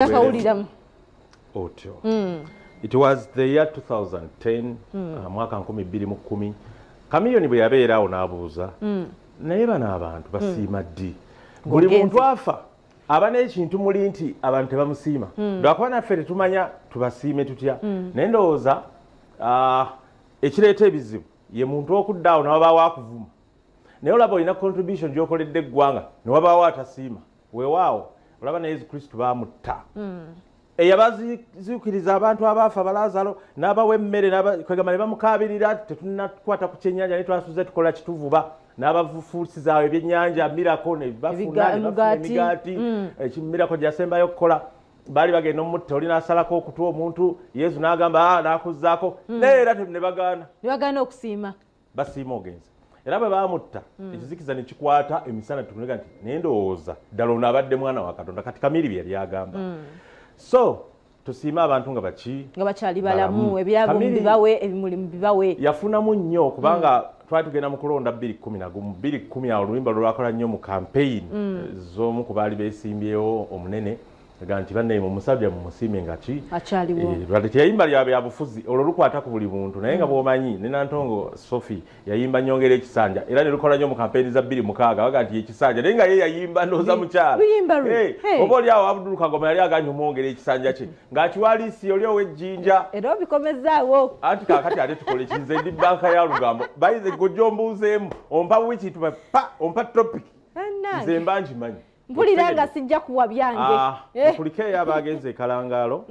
It was the year 2010, mwaka 2010. Kamiliyoni bwe yabeerawo n'abuuza naye bano abantu basiima ddi buli muntu afa aba n'ekintu muli nti abantu tebamusiima lwakuba naffe tetumanya tubasiime tutya naye ndowooza ekireeta ebizibu ye muntu okuddaawo nawabaawo akuvuma naye olaba olina contribution gy'okoledde eggwanga newabaawo atasiima weewaawo olaba ne Yesu Kristo baamutta eyabaziikiriza abantu abaafa Balazaalo n'abawa emmere kwegamba ne bamukaabirira tetunnakwata ku kyennyanja naye twasuze tukola kituvuba n'abafuusizaawo ebyennyanja mirako ne bafuna emigaati mirako gyasembayo okukola baali bagenda omutta oli n'asalako okutu omuntu Yesu n'agamba n'akuzzaako neera ne bagaana okusiima basiima ogenza era bwe baamutta ekizikiza ne kikwata emisana tukunega nti naye ndowooza ddala ono abadde mwana wa Katonda kati Kamiri bye yali agamba so tusiima abantu nga bakyali balamu ebirabo bibawe ebimuli bibawe yafunamu nnyo kubanga twali tugenda mu kulonda 2010 awo oluyimba lwakola nnyo mu campaign z'omu ku baali beesimbyewo omunene aga nti banne mu musajja mu musiime nga lwate teyayimba lya bufuzi olwo lukwata ku buli muntu naye nga bw'omanyi ne Nantongo Sophie yayimba Nnyongera ekisanja era ne lukola nnyo mu campaign za 2006 baga nti ekisanja naye nga ye yayimba ndooza mukyala oba oli awo Abdul Kagoma yali aganya omwongera ekisanja kye ng'akiwaliisi oli ow'ejjinja era obikomezaawo anti kaakati ate tukole kinze ndi banka ya Lugambo bayize gojja ombuuzeemu ompa wiki tuba ompa topic nze mba nkimanyi mpulira nga sijja kuwa byange kuliko abagenze Kalangaalo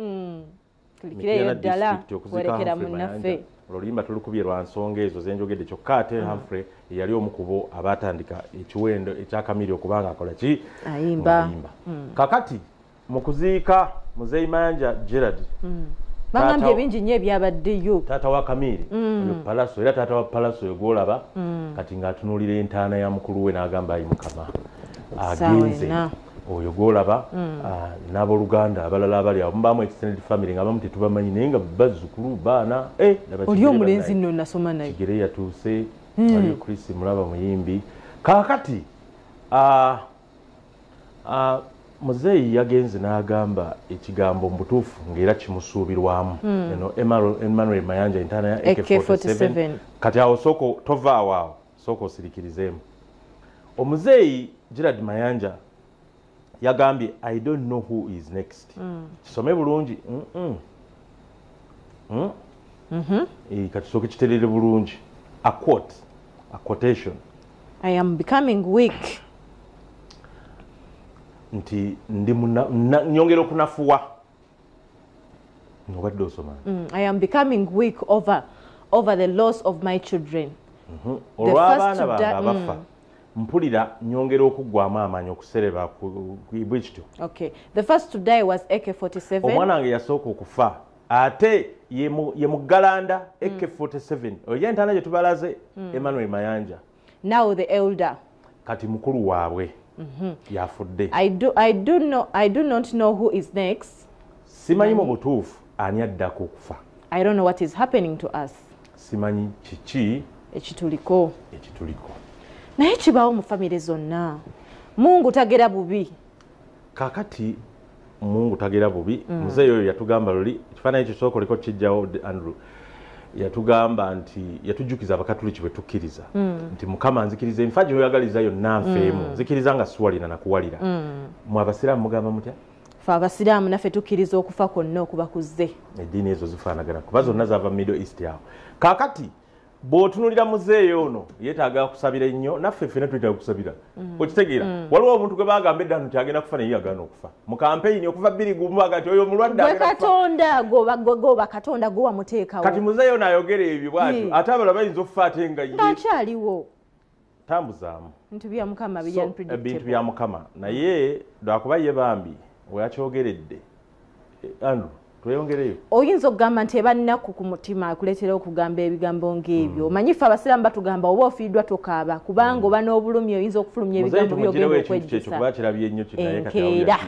tulikireyo ddala kwerekera munnaffe oluyimba tulukubye lwa nsonga ezo zenjogedde kyokka ate Humphrey yali omu ku bo abatandika ekiwendo ekya Kamiri okubanga akola ki ayimba kakati mu kuziika Muzeeyi Mayanja Gerard bangambye bingi nnyo ebyabaddeyo taata wa Kamiri oyo Palaso era taata wa Palaso oyo gwolaba kati ng'atunuulira entaana ya mukulu we n'agamba ayi Mukama agenze oyo gwolaba n'abooluganda abalala abali awo mubaamu extended family nga abamu tetubamanyi naye nga bazzukulu baana oli omulenzi nno nasoma naye Kigere yatuuse waliyo Chris mulaba muyimbi kaakati Muzeeyi yagenze n'agamba ekigambo mu butuufu ng'era kimusuubirwamu eno Emmanuel Mayanja entaana ya AK47 kati awo sooka tovaawo awo sooka osirikirizeemu Omuzeeyi Gerard Mayanja yagambye I don't know who is next kisome bulungi kati sooka kiterere bulungi a quotation I am becoming weak nti ndi nyongera okunafuwa nobadde osoma I am becoming weak over the loss of my children olw'abaana bange abafa mpulira nyongera okuggwamu amaanyi okusereba bwe kityo the first to die was AK47 omwana wange yasooka okufa ate ye muggalanda AK47 oyo entaana gye tubalaze Emmanuel Mayanja now the elder kati mukulu waabwe yafudde I do not know who is next simanyi mu butuufu ani addako okufa I don't know what is happening to us simanyi kiki ekituliko naye kibaawo mu famire zonna Mungu tagera bubi kakati Mungu tagera bubi muzeeyi oyo yatugamba luli ekifaananyi kisooka oliko kijjawo Andrew yatugamba nti yatujjukiza abakatuliki bwe tukkiriza nti Mukama nzikiriza enfa gye oyagaliza yonna nfeemu nzikiriza nga siwalira nakuwalira mu abasiraamu mugamba mutya fe abasiraamu naffe tukkiriza okufa kwonna okuba kuzze eddiini ezo zifaanagana kuba zonna zava Middle East awo kaakati bw'otunulira muzeeyi ono yeetaaga kusabira ennyo naffe ffenna twetaaga kusabira okitegeera waliwo omuntu gwe bagamba edda nti agenda kufa naye yagaana okufa mu kampeyini okuva 20 agati oyo omulwadde goba Katonda gwe wamuteekawo kati muzeeyi ono ayogera ebyo bw'atyo ate abalala bayinza okufa ate nga ye akyaliwo tambuzaamu bintu bya Mukama naye lwakuba ye bambi weyakyogeredde Andrew tweyongereyo oyinza okugamba nti ebannaku ku mutima akuleetera okugamba ebigambo ng'ebyo omanyi ffe abasiraamu batugamba oba ofiiddwa tokaaba kubanga oba n'obulumi oyinza okufulumya ebigambo byogenda okwejjusa kirabye nnyo enkeera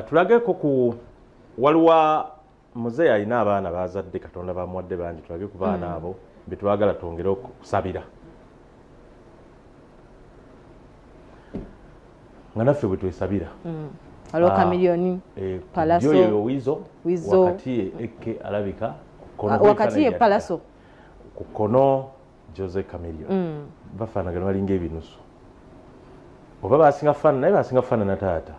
tulageko ku waliwo muzeeyi alina abaana bazadde Katonda bamuwadde bangi tulage ku baana abo betwagala twongere okusabira nga naffe bwe twesabira Waliwo Chameleon, Palaso, yo Wizo, wakati eke alabika wakati ye Palaso kukono Jose Chameleon bafanagana balinga ebinusu oba basinga fana naye basinga fana na taata.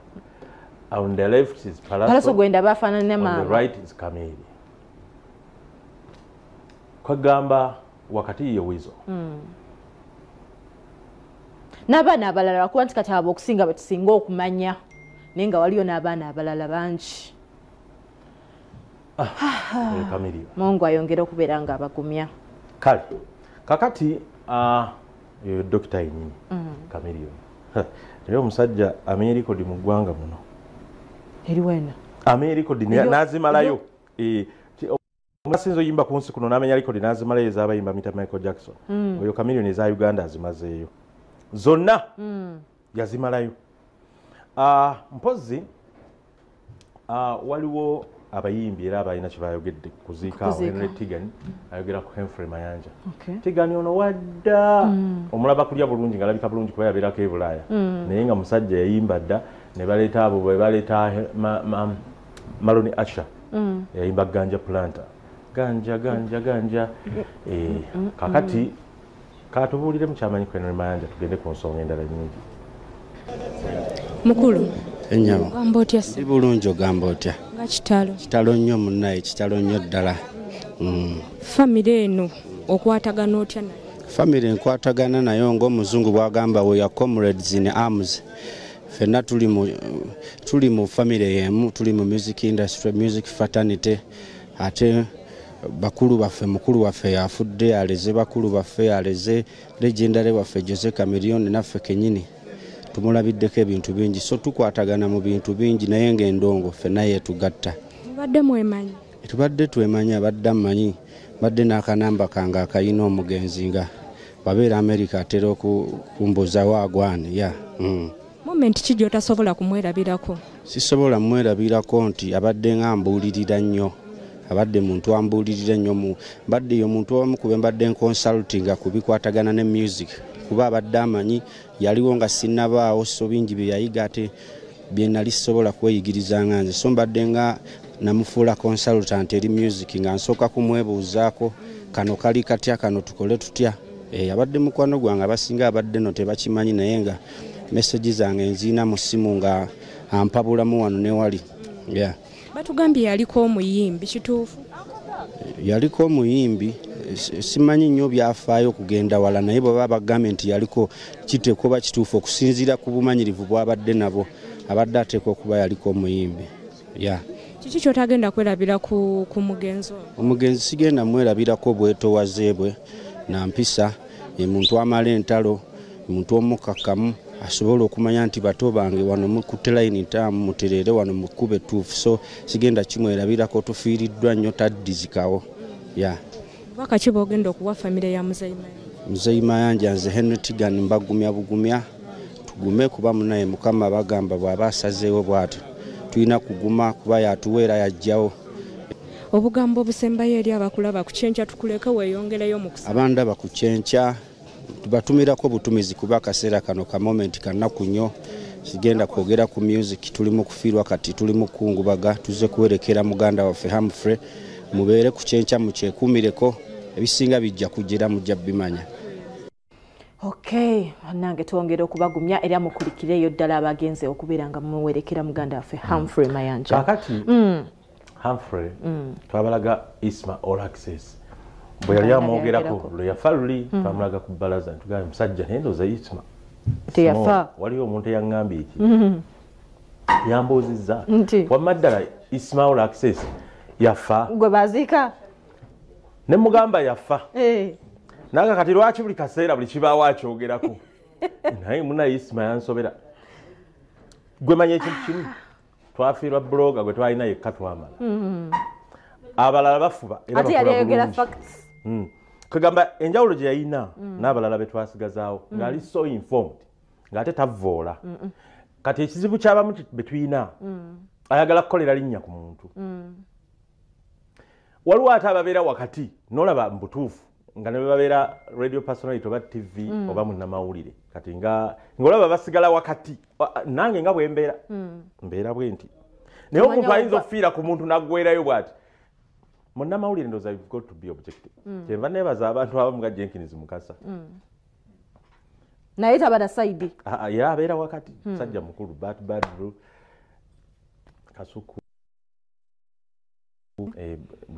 On the left is Palaso gwenda bafanana ne mama, on the right is Chameleon. Kwagamba wakati ye Wizo n'abaana abalala kuba nti kati abo okusinga betusinga okumanya naye nga waliyo n'abaana abalala bangi. Chameleon Mungu ayongera okubeera nga abagumya. Kale kakati Dr. Inyini Chameleon naye omusajja America di mu ggwanga muno eriwena America di nazimalayo omusinzo yimba ku nsi kuno n'amenya record nazimalayo ez'abayimba mita Michael Jackson oyo Chameleon eza Uganda azimazeeyo zonna yazimalayo. Mpozi waliwo abayimbi era abalina kye bayogedde kuziika Henry Tigani ayogera ku Humphrey Mayanja. Tigani ono wadda omulaba kulya bulungi nga alabika bulungi kuba yabeerako e Bulaaya naye nga musajja yayimba dda ne baleeta abo bwe baleeta Maloni Asha yayimba ganja planta ganja kakati katubuulire mukyamanyi ku Henry Mayanja tugende ku nsonga endala nyingi. Mukulu Enyawo gamba otya si bulungi ogamba otya? nga kitalo Nnyo munnaye, kitalo nnyo ddala. famire eno okwatagana otya nayo? Famire enkwatagana nayo ng'omuzungu bw'agamba we are comrades in arms. Ffenna tuli mu famire y'emu, tuli mu music industry, music fraternity. Ate bakulu baffe, mukulu waffe yafudde aleze bakulu baffe, aleze legendary waffe Jose Chameleon, naffe kennyini tumulabiddeko ebintu bingi, so tukwatagana mu bintu bingi naye ng'endongo ffenna yeetugatta. Mubadde mwemanyi? Tubadde twemanyi, abadde amanyi, badde n'akanamba kange akayina omugenzi nga babeera America atera okumbuuza waagwani ya moment ki gy'otasobola kumwerabirako? Sisobola mwerabirako nti abadde nga mbuulirira nnyo, abadde muntu ambuulirira nnyo, badde yo muntu omu kube mbadde nconsultinga ku bikwatagana ne music kuba abadde amanyi yaliwo nga sinnabaawo so bingi bye yayiga ate bye nali sisobola kweyigiriza nga nze, so mbadde nga namufuula consultant eri music nga nsooka kumwebuuzaako kano kali katya, kano tukole tutya. Abadde mukwano gwange abasinga abadde no tebakimanyi naye nga message zange nziina mu ssimu nga ampabulamu wano ne wali. Batugambye yaliko omuyimbi, kituufu? Yaliko omuyimbi, simanyi nnyo byafaayo kugenda wala naye bwe baba bagambye nti yaliko kiteekwa kuba kituufu okusinziira ku bumanyirivu bw'abadde nabo, abadde ateekwa okuba yaliko omuyimbi. Kiki ky'otagenda kwerabira ku mugenzi oyo? Omugenzi sigenda mwerabirako bwetoowaze bwe na mpisa, muntu amala entalo, muntu omukakkamu asobola okumanya nti bato bange wano mukutte layini ntaamu muterere wano mukube tuufu, so sigenda kimwerabirako, tufiiriddwa nnyo taddizikawo. Bubaka ki bw'ogenda okuwa famire ya Muzeyi Mayanja? Nze Henry Tigani mbagumya bugumya, tugume kuba munaye Mukama bagamba bw'aba asazeewo bw'atyo tulina kuguma kuba yatuweera yajjawo. Obugambo obusembayo eri abakulaba ku kyenkya tukuleke weeyongereyo mu kusaba? Abandaba ku kyenkya tubatumirako butumizi kuba akaseera kano ka moment kanaku nnyo, sigenda kwogera ku music, tuli mu kufiirwa kati, tuli mu kungubaga, tuze kuwerekera muganda waffe Humphrey, mubeere ku kyenkya mukyekuumireko, ebisinga bijja kujjira mujja bimanya. Nange twongera okubagumya era mukulikireyo ddala abagenze okubeera nga muwerekera muganda waffe Humphrey Mayanja. Kakati Humphrey twabalaga Isma All Access bwe yali amwogerako lwe yafa luli twamulaga ku bbalaza ntugambye musajja naye ndowooza Isma teyafa. Waliwo omuntu eyaŋŋambye eki yambuuzizza wamma ddala Isma All Access yafa, gwe baziika ne mugamba yafa naga kati lwaki buli kaseera buli kibaawo akyogerako naye munaye Isma yansobera. Gwe manya ekintu kimu, twafiirwa bloga gwe twalina yekka twamala, abalala bafuba era ate yali ayogera facts. Kagamba enjawulo gye yalina n'abalala be twasigazaawo ng'ali so informed ng'ate tavvoola. Kati ekizibu ky'abamu be tulina ayagala kukolera linnya ku muntu. Waliwo ate ababeera wakati n'olaba mu butuufu nga ne babeera radio personality oba TV oba munnamawulire kati ng'olaba basigala wakati nange nga bwe mbeera bwe nti naye omuntu ayinza okufiira ku muntu naggwerayo bw'ati munnamawulire ndowooza you've got to be objective kyenva neebaza abantu abamu nga Jenkins Mukasa naye taba na saidi era abeera wakati musajja mukulu Badru Kasuku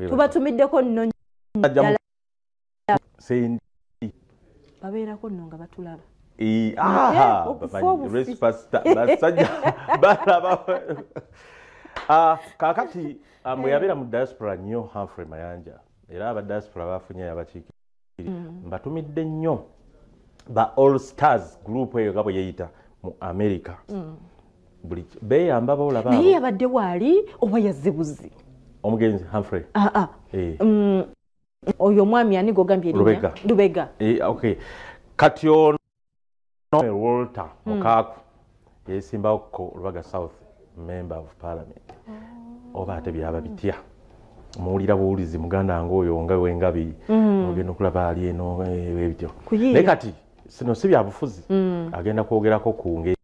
tubatumiddeko nno sendi babeerako nno nga batulaba basajja balaba kakati bwe yabeera mu diaspora nnyo Humphrey Mayanja era aba diaspora bafunye abakiikiri mbatumidde nnyo ba All Stars group eyo nga bwe yeyita mu America buli beeyamba boolaba naye yabadde waali oba yazze buzi omugenzi Humphrey oyo omwami ani gogambye Lubega okay kati ono Walter Mukaaku yeesimbako Lubaga South member of parliament oba ate byaba bitya muwulira buwulizi muganda ng'oyo nga wengabi ogenda okulaba ali eno ebityo naye kati sino si byabufuzi agenda kwogerako ku ngeri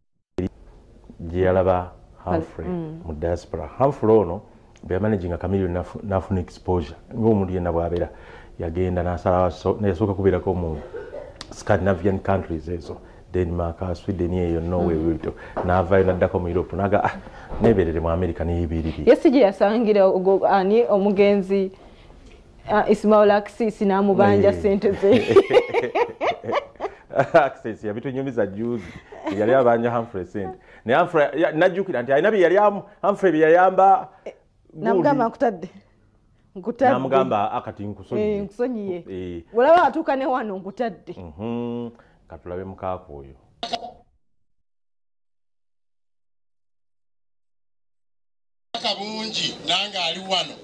gye yalaba Humphrey mu diaspora Humphrey ono bwe managing Chameleon nafuna exposure ng'omuntu yenna bw'abeera yagenda n'asooka kubeerako mu Scandinavian countries ezo Denmark, Sweden eyo Norway wito n'avaayo n'addako mu Europe naga neeberere mu America n'ebiiriri yesi gye yasangira ani omugenzi Ismail Axis n'amubanja ssente ze Access yabitunyumiza juzi yali abanja Humphrey sente ne Humphrey najjukira nti alina bye yali Humphrey bye yayamba namugamba nkutadde namugamba akati nkusonyiye olaba atuuka ne wano nkutadde katulabe Mukaaku oyo kabungi nange ali wano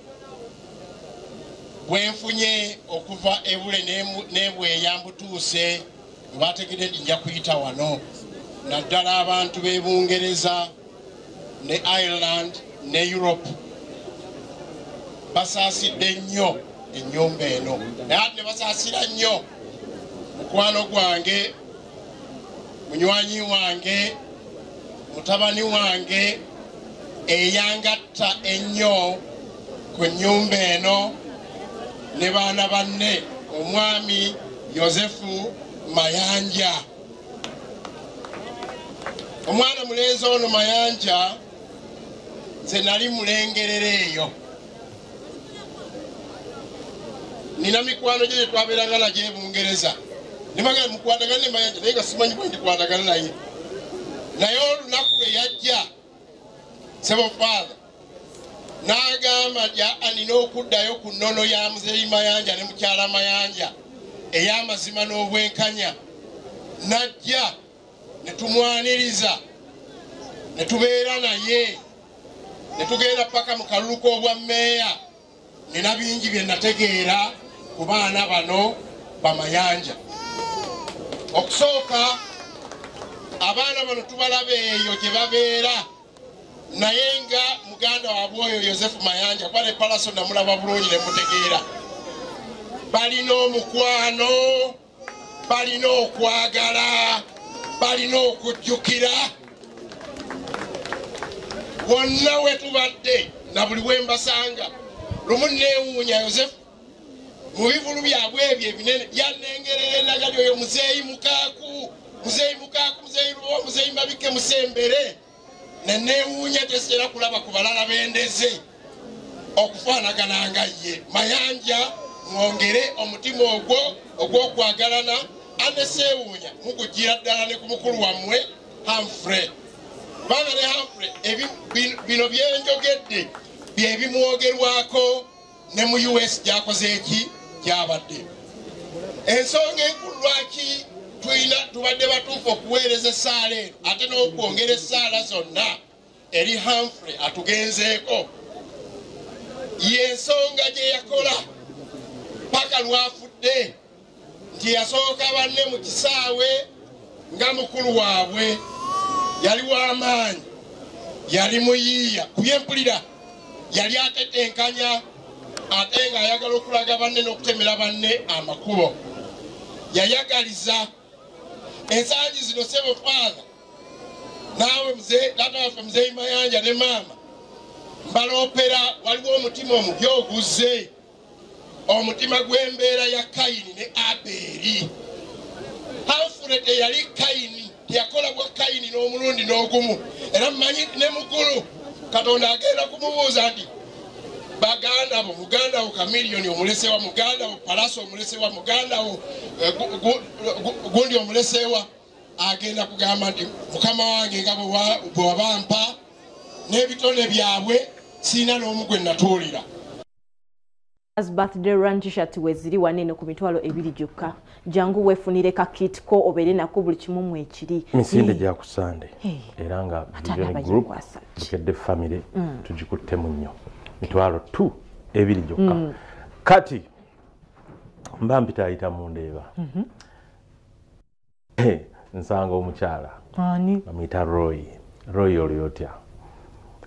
bwenfunye okuva ebule nebweya mbutuuse bategedde nja kuyita wano naddala abantu b'e Bungereza ne Ireland ne Europe basaasidde nnyo ennyumba eno naye ate ne basaasira nnyo mukwano gwange munywanyi wange mutabani wange eyangatta ennyo ku nnyumba eno ne baana banne omwami Yosefu Mayanja omwana mulenzi ono Mayanja nze nali mulengerera eyo nina mikwano gye twabeeranga nagyo e Bungereza nimagala mukwatagana ne Mayanja naye nga simanyi bwe ndikwatagana naye naye olunaku lwe yajja sebo father n'agamba nina okuddayo ku nnono ya muzeeyi Mayanja ne mukyala Mayanja ey'amazima n'obwenkanya najja ne tumwaniriza ne tubeera naye ne tugenda paka mu kalulu k'obwa mmeeya nina bingi bye nategeera ku baana bano bamayanja okusooka abaana bano tubalaba eyo gye babeera naye nga muganda waabwe oyo Yosefu Mayanja kwale palaso namulaba bulungi ne mutegeera balina omukwano balina okwagala balina okujjukira wonna we tubadde na buli we mbasanga lumu neewuunya Yosefu mu bivulu byabwe ebyo ebinene byanengerera enagali oyo muzeeyi Mukaaku muzeeyi Mabike Musembere neewuunya tesera kulaba ku balala bendeze okufaanagana nga ye Mayanja mwongere omutima ogwo ogw'okwagalana ate seewuunya mugugira ddala ne ku mukulu wammwe Humphrey banga ne Humphrey bino byenjogedde bye bimwogerwako ne mu US gyakoze eki gyabadde ensonga enkulu lwaki tubadde batuufu okuweereza essaala eno ate n'okwongera essaala zonna eri Humphrey atugenzeeko y'ensonga gye yakola paka lwafudde nti yasooka banne mu kisaawe nga mukulu waabwe yali w'amaanyi yali muyiiya ku byempulira yali atetenkanya ate ng'ayagala okulaga banne n'okutemera banne amakubo. Yayagaliza ensangi zino ssebo Faana naawe taata waffe Muzeeyi Mayanja ne maama mbaloopera waliwo omutima omubi oguzze, omutima gw'embeera ya Kayini ne Abeeri. Alfred yali Kayini, teyakola bwa Kayini n'omulundi n'ogumu, era mmanyi ne mukulu Katonda agenda kumubuuza nti baganda bo, muganda wo Kamiliyoni omulesewa, muganda wo Palaso omulesewa, muganda wo gundi omulesewa, agenda kugamba nti mukama wange nga bwe wabampa n'ebitone byabwe siina n'omu gwe natuulira. As birthday run t-shirt weziri wanene ku mitwalo 2 gyokka. Jangu wefunire ka kit ko obere nako buli kimu mu ekiri. Misinde gya kusande. Era nga Vision Group Bukedde family tugikutte mu nnyo. Mitwalo 2 gyokka. Kati mba mpita ayita mu ndeeba. Nsanga omukyala. Ani? Amuyita Roy Olyotya.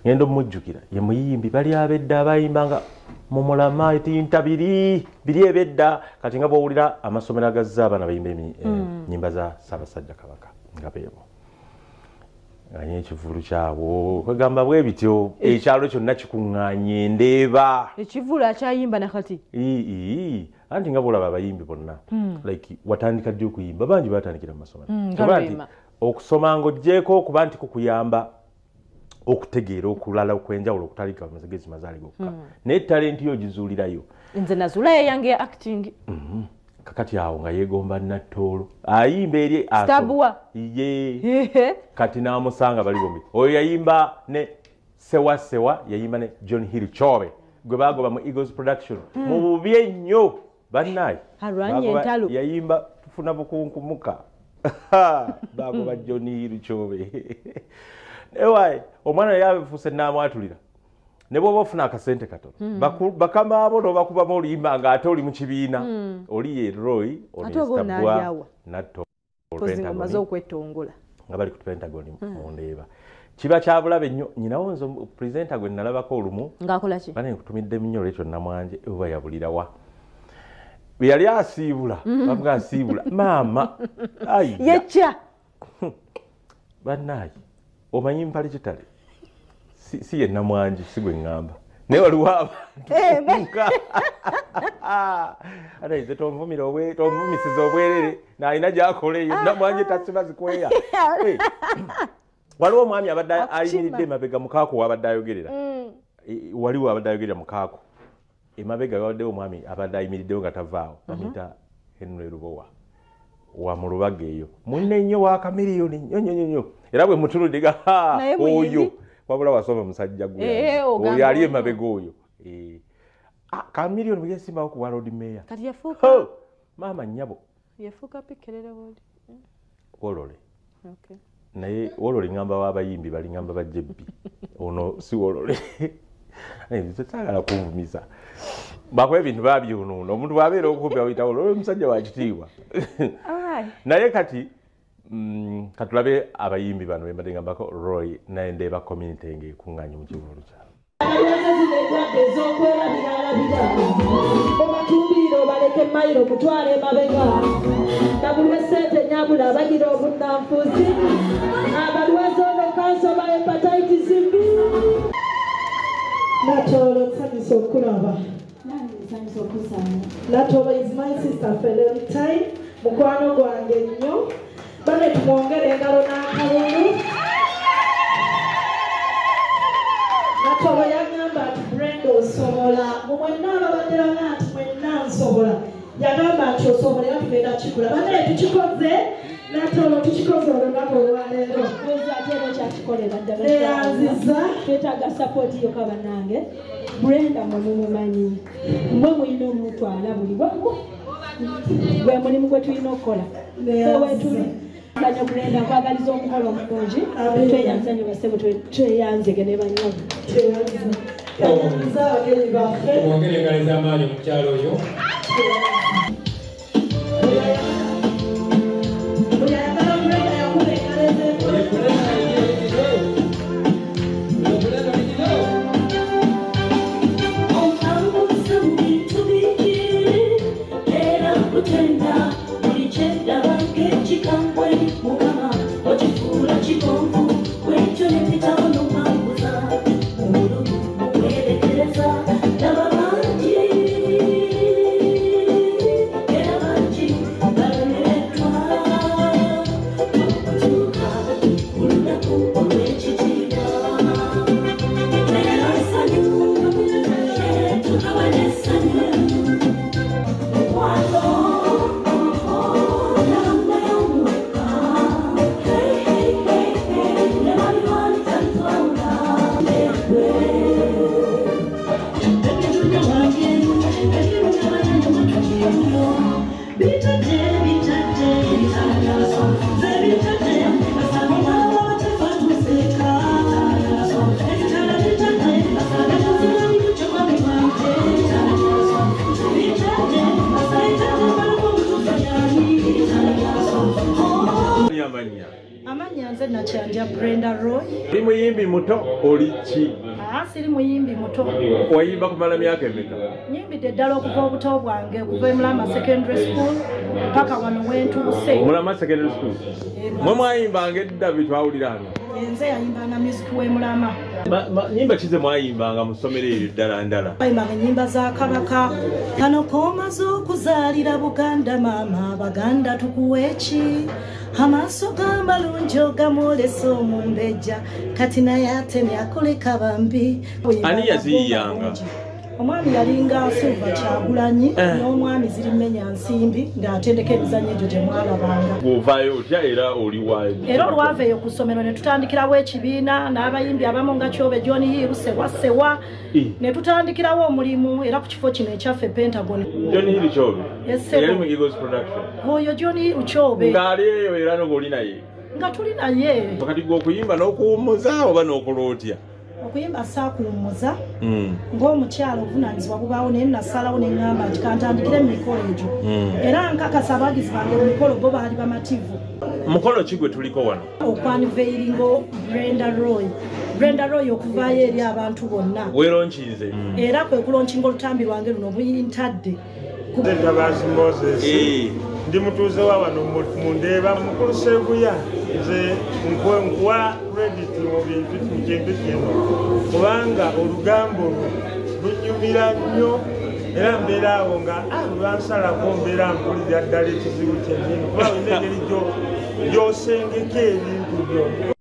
Ngendo mujjukira ye muyimbi bali abedda abayimbanga mu mulama etinta biri ebedda kati nga bwowulira amasomero agazza abaana bayimba nnyimba za Ssaabasajja Kabaka nga beebo nganye ekivulu kyabwo kwegamba bwe bityo ekyalo kyonna kikuŋŋaanye ndeeba ekivulu akyayimba nakati anti nga bwolaba abayimbi bonna like watandika ddi okuyimba bangi batandikira mu masomero okusoma ng'oggyeko okuba nti kukuyamba okutegeera okulala okwenjawulo okutalika amagezi mazaali gokka naye talenti yo gizuulirayo. Nze nazuulayo yange ya acting. Kakati awo nga yeegomba Nattoolo ayimba eri Stabwa ye kati n'amusanga bali bombi oyo yayimba ne Sewa yayimba ne John Hill Chobe gwe bagoba mu Eagles Production mu bubi ennyo bannaye yayimba tufuna bukunkumuka bagoba John Hill Chobe. Ewaye omwana yafuuse n'amwatulira ne bw'oba ofuna akasente katono bakama abo n'obakubamu oluyimba ng'ate oli mu kibiina oli ye Roy onestabwa Pentagon nga bali ku Pentagon mu ndeeba kiba kya bulabe nnyo. Nyinawo nze pulezidenta gwe nalabako olumu ng'akola ki bane nkutumidde nnyo olwekyo namwanje oba yabulirawa bwe yali asiibula bavuga asiibula maama yekya bannaye omanyi mpale kitale si ye namwanje si gwe ŋŋamba naye waliwo abantu ate nze tonvumisiza obwerere naalina gy'akola eyo namwanje tasiba zikweya. Waliwo omwami abadde ayimiridde emabega mukaako wabadde ayogerera waliwo abadde ayogerera mukaako emabega wabaddewo omwami abadde ayimiriddewo nga tavaawo bamuyita Henry Lubowa wa mu Lubaga eyo munne nnyo wa Kamiliyoni nnyo era bwe mutuludiga oyo wabula wasoma musajja gwe oyo ali emabega oyo Kamiliyoni bwe yesimbawo ku World Mayor kati yafuuka maama nnyabo yafuuka pikerera bodi Wolole naye Wolole ngamba w'abayimbi bali ngamba bajjebbi ono si Wolole tetagala kunvumisa bakuba ebintu babyunuuna omuntu bw'abeera okubi awuyita Wolole omusajja wa kitiibwa naye kati katulabe abayimbi bano bembadde ngambako Roy naye ndeeba community ng'ekuŋŋaanye mu kivulu kyabwe. Obatumbiro baleke mayiro mutwale mabega nabulwe sente nyabula abagira obunanfuusi abalwazi ono kanso ba hepatitis B. Nattoolo nsanyusa okulaba. Nattoolo is my sister for a long time. Mukwano gwange nnyo bane tumwongere engalo n'akalulu. Nattoolo yagamba ati Brenda osobola mwenna ababadderaga nti mwenna nsobola yagamba nti osobola era tugenda kikola bane tukikoze Nattoolo tukikoze olunaku olwaleero neyanziza twetaaga sapoti yo kabanange Brenda mumumanyi mwe mulina omutwala buli wamu gwe mulimu gwe tulina okukola wetuli kanya Brenda nkwagaliza omukolo omulungi tweyanza nyo basebo tweyanzege ne banyago omwongere engaliza amaanyi omukyalo oyo Amanya nze nakyanja Brenda Roy. Ndi muyimbi muto oli ki? Siri muyimbi muto. Wayimba kumala myaka emeka? Nyimbidde ddala okuva obuto bwange okuva Mulama Secondary School paka wano wentuuse. Mulama Secondary School. Mwe mwayimbanga edda bitwawuliranga? Nze yayimbanga music we Mulama. Nyimba kize mwayimbanga mu ssomero eryo ddala ndala? Bayimbanga ennyimba za Kabaka. Kano komaze okuzaalira Buganda maama Baganda tukuwe ki? Amaaso g'amalungi ogamwolesa omumbejja kati naye atemye akoleka bambi. Ani yaziyanga? Omwami yalinga Silva Kyagulanyi n'omwami Zirimenya Nsimbi ng'atendeka emizannyo egyo gye mwalabanga. Bw'ovaayo otya era oli waayo? Era olwaveeyo ku ssomero ne tutandikirawo ekibiina n'abayimbi abamu nga Kyobe John Hill Sewa ne tutandikirawo omulimu era ku kifo kino ekyaffe Pentagon. John Hill Kyobe? Yali mu Eagles Production. Oyo John Hill Kyobe. Ng'ali eyo era n'oli naye? Nga tuli naye. Wakati gw'okuyimba n'okuwummuza oba n'okola otya? Okuyimba saakuwummuza ng'omukyalo ovunaanyizibwa bubaawo naye nasalawo ne ŋŋamba nti kantandikire mu mikolo egyo era nkakasa abagizi bange mu mikolo bo baali bamativu. Mukolo ki gwe tuliko wano? Okwaniveiringo Brenda Roy okuvaayo eri abantu bonna. Weeronkinze? Era kwe kulonkinga olutambi lwange luno buyintadde. Ntabazi Moses. Ndi mutuuze wa wano mu Ndeeba mukulu Sebuya. Nze nkuwa credit mu kintu kino kubanga Olugambo lunyumira nnyo era mbeera awo nga lwansalako mbeera mpulira ddala ekizibu kyennyini kuba olina engeri gy'osengeka ebintu byo.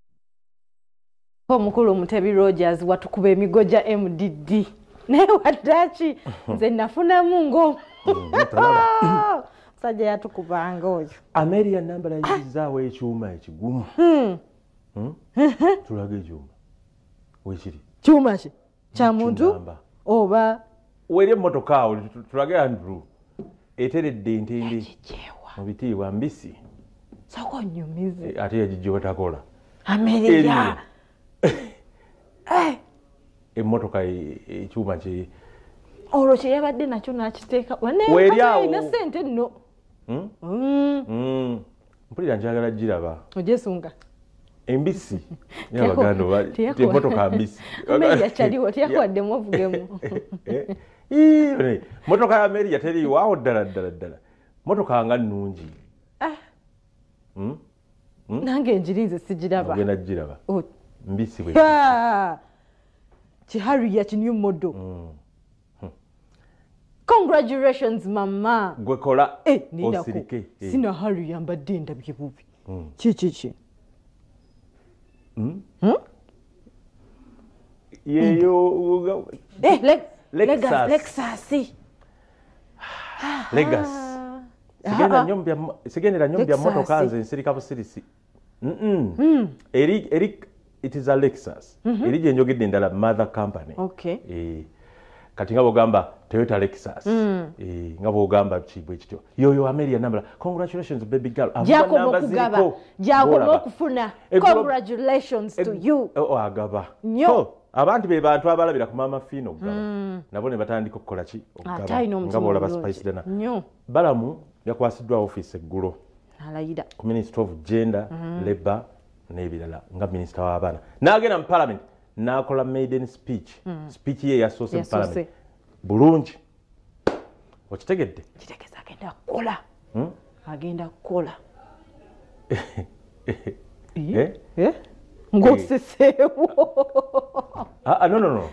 Omukulu Mutebi Rogers watukuba emigoja MDD naye waddaki nze nafunamu ngo sajja yatukubanga oyo. Ameria nambala yizizaawo ekyuma ekigumu. Tulaga ekyuma wekiri kyuma ki kya muntu oba weri emmotoka awo tulage Andrew eteredde entende mu bitiibwa mbisi soko nyumize ate yagijjoba takola Ameria emmotoka ekyuma kye olwo kye yabadde nakyo n'akiteeka weri awo ina ssente nno. mpulira njagala giraba ojesunga embisi y'Abaganda emmotoka mbisi Ameria kyaliwo teyakwaddemu ovugemu. Motoka ya Ameria teriiwo ddala motoka nga nnungi. Nange enjirize sigiraba. Ogenda giraba mbisi bwe Kiharrier new model. Congratulations mama. Gwe kola osirike. Sina Harrier mbadde ndabye bubi. Ki yeyo Lexus. Sigendera nyombya motoka nze nsirika busirisi. It is a Lexus. Eri gye njogedde endala mother company. Kati nga bw'ogamba Toyota Lexus. Nga bw'ogamba kibwe kityo. Yoyo Ameria nambala. Congratulations baby girl. Gyakoma okufuna. Congratulations to you. Agaba. Nyo. Abantu be bantu abalabira ku mama fino ogaba. Nabo ne batandika okukola ki? Ogaba. Nga bw'olaba Spice Dana. Nyo. Balamu yakwasiddwa office eggulo. Alayida. Ku Minister of Gender, Labour n'ebirala nga Minister w'abaana. N'agenda mu Parliament. N'akola maiden speech. Speech ye yasoose mu Parliament. Bulungi. Okitegedde? Kitegeza agenda kukola. Agenda kukola. Ngoseseewo. No.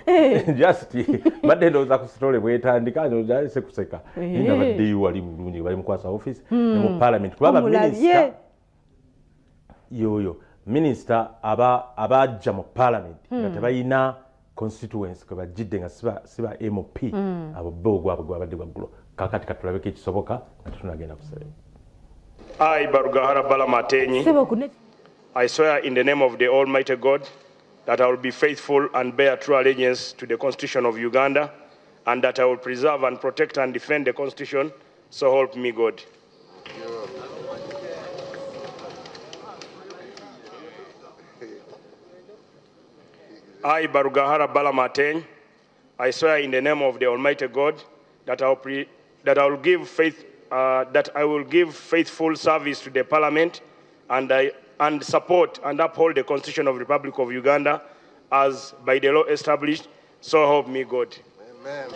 Just badde ndowooza ku sitole bwetandika ndoza kuseka. Nina baddeyo wali bulungi bali mukwasa office ne mu Parliament. Kuba minister yoyo. Minister abajja mu Parliament nga tebayina constituency kwe bajjidde nga siba MOP abo bo gwabadde gwagulo kakati katulabeko ekisoboka nga tunagenda kusebe. I Barugahara Balamatenyi, I swear in the name of the Almighty God that I will be faithful and bear true allegiance to the Constitution of Uganda, and that I will preserve and protect and defend the Constitution, so help me God. I, Barugahara Balamateng, I swear in the name of the Almighty God that I will give faithful service to the Parliament and support and uphold the Constitution of the Republic of Uganda as by the law established, so help me God. Amen.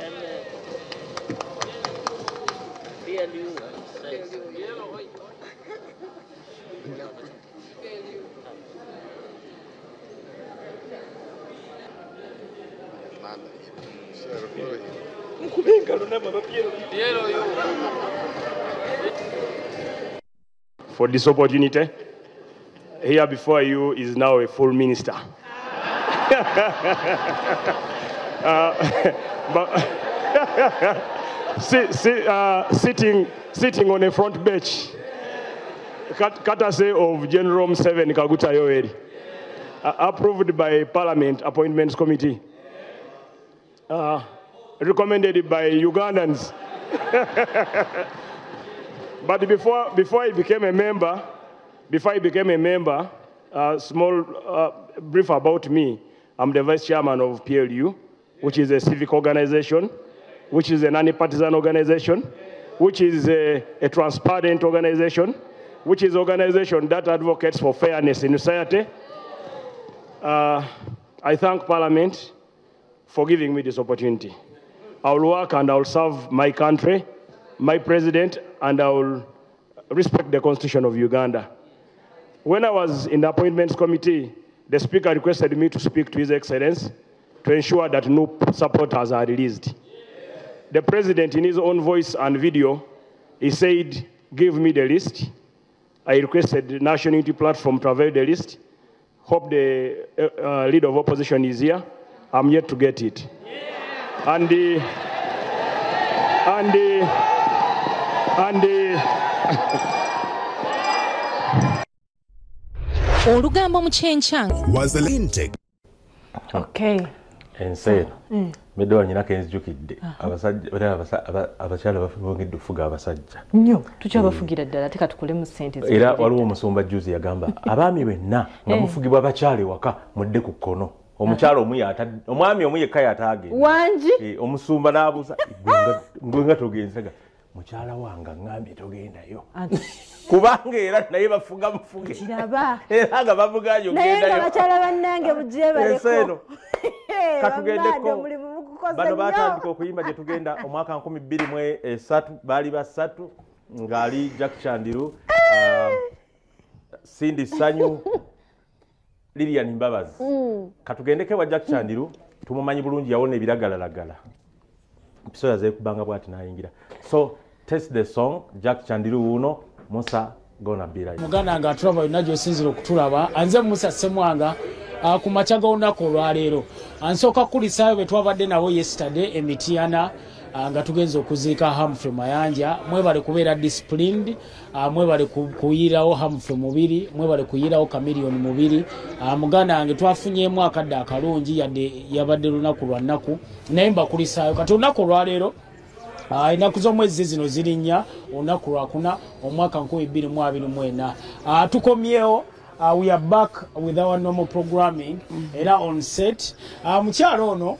For this opportunity, here before you is now a full minister. Sitting on a front bench, courtesy of General Museveni Kaguta Yoweri, approved by Parliament Appointments Committee, recommended by Ugandans. But before I became a member, small brief about me. I'm the vice chairman of PLU, which is a civic organization, which is a non-partisan organization, which is a transparent organization, which is an organization that advocates for fairness in society. I thank Parliament for giving me this opportunity. I will work and I will serve my country, my president, and I will respect the Constitution of Uganda. When I was in the Appointments Committee, the Speaker requested me to speak to His Excellency to ensure that no supporters are released. The President, in his own voice and video, he said, give me the list. I requested the National Unity Platform to avail the list. Hope the leader of opposition is here. I'm yet to get it. Olugambo mu kyenkya was the intake. Okay. Enseera meddowa nyina kenzijukidde abakyala bongedde okufuga abasajja nnyo tukyabafugira ddala ate katukolemu ssente era waliwo omusumba juzi yagamba abaami benna nga mufugibwa abakyala ewaka mudde ku kkono omukyala omwami omu yekka yataagenda wangi omusumba n'abuuza gwe nga togenzaga mukyala wange ngambye togendayo kubanga era naye bafuga mufuge era nga bavuganye ogendayo abakyala bannange mugire baleko katugendeko bano batandika okuyimba gye tugenda omwaka 2023 baali basatu ng'ali Jack Chandiru Cindy Sanyu Lilian Mbabazi katugendeke wa Jack Chandiru tumumanyi bulungi yawona ebiragalalagala episoya zekubanga bwati nayingira so test the song Jack Chandiru uno Musa gonna be right muganda nga tulaba inajo sinziro kutulaba anze Musa Semwanga ku machaga onako olwaleero ansooka kulisaayo bwe twabadde nawo yesterday emitiana nga tugenza okuziika Humphrey Mayanja mwebale kubeera disciplined mwebale kuyirawo Humphrey mubiri mwebale kuyirawo Chameleon mubiri muganda wange twafunyeemu akadde akalungi yadde yabadde lunaku lwa nnaku naye mbakulisaayo kati olunaku olwaleero ennaku z'omwezi zino ziri nnya olunaku lwakuna omwaka 2024 tukomyewo we are back with our normal programming era on set mukyalo ono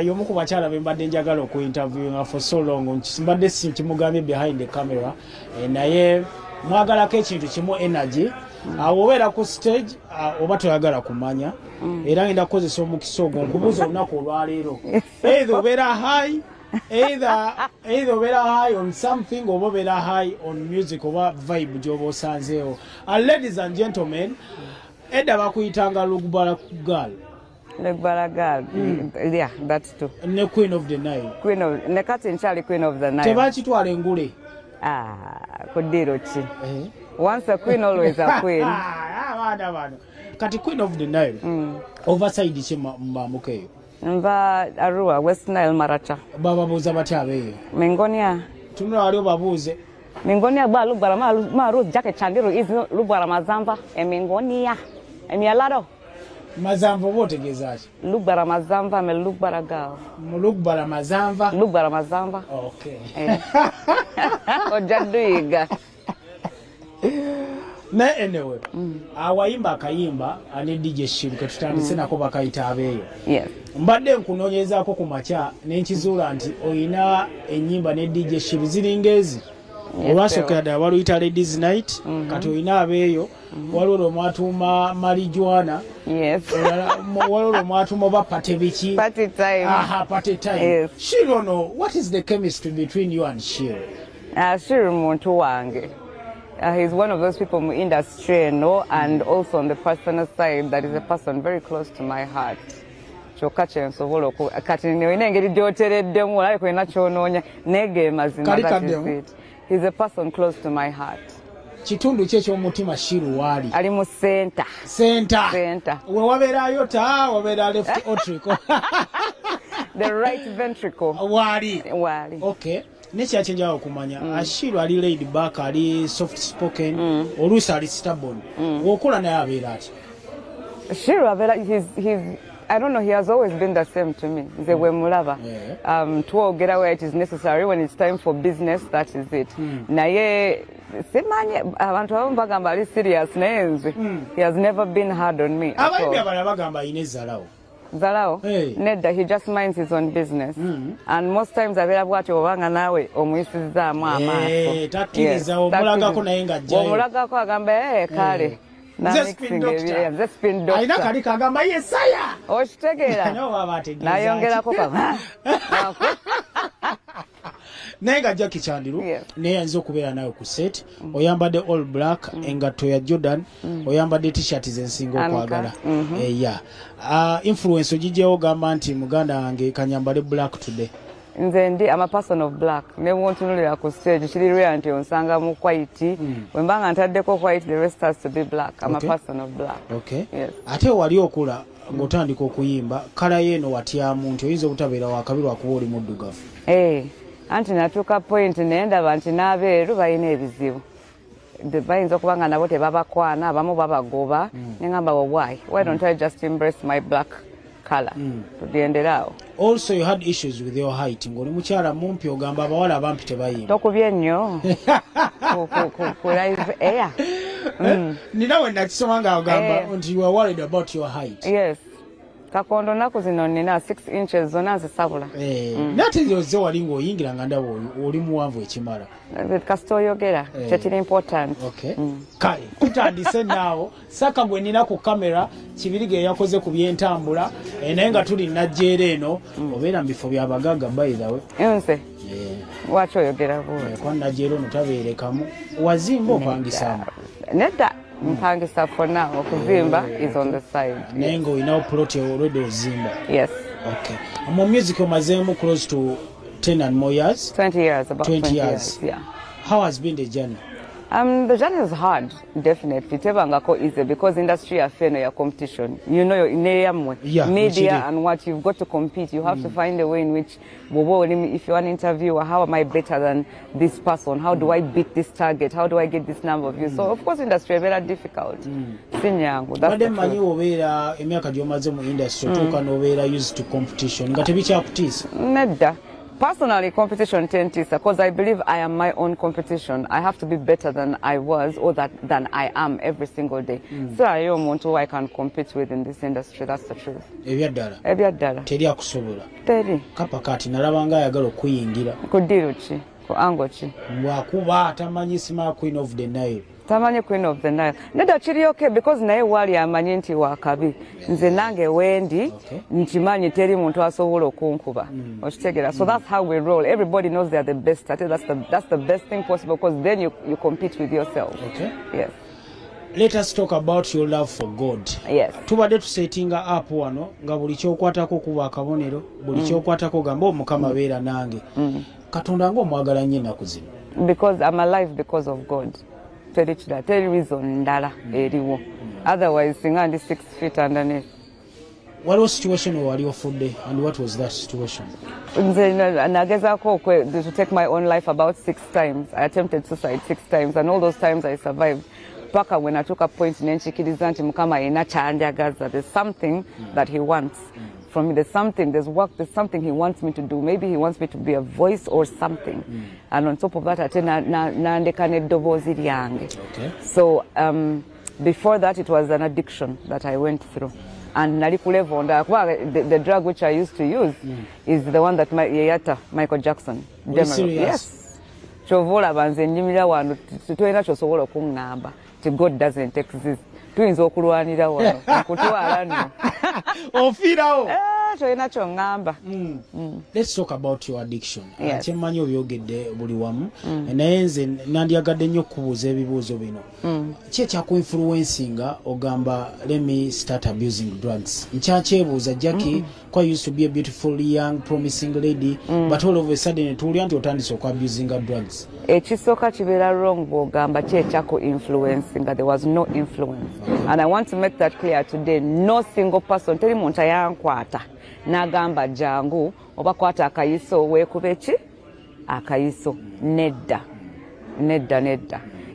yomu ku bakyala be mbadde njagala okuinterviewinga for so long mbadde kimugambye behind the camera naye mwagalako ekintu kimu energy obeera ku stage oba toyagala kumanya era ngenda kukozesa omukisa ogwo nkubuuza olunaku olwaleero either obeera high either obeera high on something oba obeera high on music oba vibe gyoba osanzeewo ladies and gentlemen edda bakuyitanga Lugbala girl yeah, that's true. Ne Queen of the Nile. Ne kati nkyali Queen of the Nile. Tebakitwala engule. Kudiro ki. Once a queen, always a queen. Bana. Kati Queen of the Nile. Overside ki mbamukeyo. Mba Arua, West Nile Maracha. Baba buza batabeyo. Mengonia. Tunula wali babuze. Mengonia ba Lugbala ma Ruth Jack Chandiru is Lugbala Mazamba. Mengonia. Emialado. Mazamva oba otegeeza ki? Lugbara Mazamva, I'm a Lugbara girl. Lugbara Mazamva? Lugbara Mazamva. Okay. Ojaduiga. Na anyway, awayimba akayimba ane DJ Shiru katutandise nako bakayita abeeyo. Yes. Mbadde nkunoonyezaako ku makya n'enkizuula nti oyina ennyimba ne DJ Shiru ziringezi. Olwasookera ddala waluyita Ladies Night, kati oyina abeeyo, waliwo omwatuuma marijuana, waliwo omwatuuma oba pate biki. Party time. Aha, party time. Yes. Shiru ono, what is the chemistry between you and Shiru? Shiru muntu wange. He's one of those people in the industry, and also on the personal side, that is a person very close to my heart. He's a person close to my heart. Kitundu kye ky'omutima Shiru waali? Ali mu center. Center. We wabeerayo ta wabeera left ventricle. The right ventricle. Waali. Okay. Nekyakyenjala okumanya Shiru ali laid back, ali soft spoken, oluusi ali stubborn. Wokola naye abeera ati? Shiru abeera, he's I don't know, he has always been the same to me. He's a wemulava. Twogera where it is necessary, when it's time for business, that is it. Naye simanye abantu abamu bagamba ali serious naye he has never been hard on me. Abayimbi abalala bagamba ayina ezzalawo. Zalao? Nedda, he just minds his own business. And most times abeera bwatyo obanga naawe omuyisizaamu amaaso. Takkiriza omulagako naye ng'ajjayo. Omulagako agamba kale. Nze spin doctor. Ayina kali kagamba yesaya. Okitegeera. Nayongerako kaka. Naye ng'ajja Kichandiru naye ayinza okubeera nawe ku set, oyambadde all black, engatto ya Jordan, oyambadde t-shirt zensinga okwagala. Influence ogijjawo ogamba nti muganda wange kanyambale black today. Nze ndi I'm a person of black. Ne wontunulira ku stage kiri rare nti onsanga mu white. Wembanga ntaddeko white, the rest has to be black. I'm a person of black. Okay. Yes. Ate wali okula ng'otandika okuyimba kala yeeno watyamu nti oyinza obutabeera wakabiri wakuba oli muddugavu. Anti natuuka point ne ndaba nti n'abeeru balina ebizibu. Bayinza okuba nga nabo tebabakwana, abamu babagoba. Ne ngamba why don't I just embrace my black color? Tugenderaawo. Also you had issues with your height. Ng'oli mukyala mumpi ogamba abawala abampi tebayimba. Tokubye nnyo. Ku live air. Nina we nakisoma nga ogamba nti you are worried about your height. Yes. Kakondo naku zino nina 6 inches zonna nzisabula. Nate zoze wali ng'oyingira nga ndaba oli muwanvu ekimala. Kasita oyogera kyekiri important. Okay. Kale tutandise naawo saka gwe nina ku kamera Kibirige yakoze ku byentambula naye nga tuli najjeera eno obeera mu bifo by'abagagga by the way. Nze lwaki oyogera bwe? Kwa najjeera ono tabeerekamu wazimba opangisaamu? Nedda mpangisa for now. Okuzimba is on the side. Naye ng'olinawo plot already ozimba? Yes. Okay. Mu music omazeemu close to 10 and more years? 20 years, about 20 years. Yeah. How has been the journey? The journey is hard, definitely. Tebangako easy because industry affair ya competition. You know, media and what you've got to compete. You have to find a way in which, if you're an interviewer, how am I better than this person? How do I beat this target? How do I get this number of views? So, of course, industry is very difficult. Sinyangu, that's the truth. Used to competition. Nedda. Personally, competition tends because I believe I am my own competition. I have to be better than I was or than I am every single day. So I don't want who I can compete with in this industry. That's the truth. Ebyaddala. Teri akusobola. Teri. Kapakati nalabanga ayagala okuyingira. Kudiru ki? Ku ango ki? Bwakuba tamanyi sima Queen of the Nile. Tamanyi Queen of the Nile. Nedda kiri okay because naye wali amanyi nti wakabi. Nze nange wendi nkimanyi teri muntu asobola okunkuba. Okitegera. So that's how we roll. Everybody knows they are the best. I think that's the best thing possible because then you compete with yourself. Okay. Yes. Let us talk about your love for God. Yes. Tubadde tusetinga up wano nga buli kyokwatako kuba akabonero, buli kyokwatako gamba Mukama beera nange. Katonda ng'omwagala nnyo ennaku zino. Because I'm alive because of God. Tell reason ndala eriwo. Otherwise singa ndi 6 feet underneath. What was the situation where you offered and what was that situation? Nagezaako to take my own life about 6 times. I attempted suicide 6 times and all those times I survived. paka when I took a point nenchikiriza nti mukama ina chandagaza. There's something that he wants from me. There's work, there's something he wants me to do. Maybe he wants me to be a voice or something. And on top of that, ate nandekane dobozi lyange. So before that, it was an addiction that I went through. And the drug which I used to use is the one that Michael Jackson. Yes. Chovola banze nyimira wano tutoyina chosobola okungamba ti God doesn't exist. Tuyinza okulwanira wano kutwala nno. Ofirawo. Toyina kyongamba. Let's talk about your addiction. Kyemmanyi obyogedde buli wamu. Naye nze nandyagadde nnyo okubuuza ebibuuzo bino. Ki ekyakuinfluencinga ogamba let me start abusing drugs? Nkyakyebuuza Jackie quite used to be a beautiful young promising lady but all of a sudden tuwulira nti otandise okuabusinga drugs. Ekisooka kibeera wrong bw'ogamba ki ekyaku-influencinga. There was no influence. And I want to make that clear today. No single person teri muntu ayankwata n'agamba jangu oba kwata akayiso weekube ki akayiso. Nedda.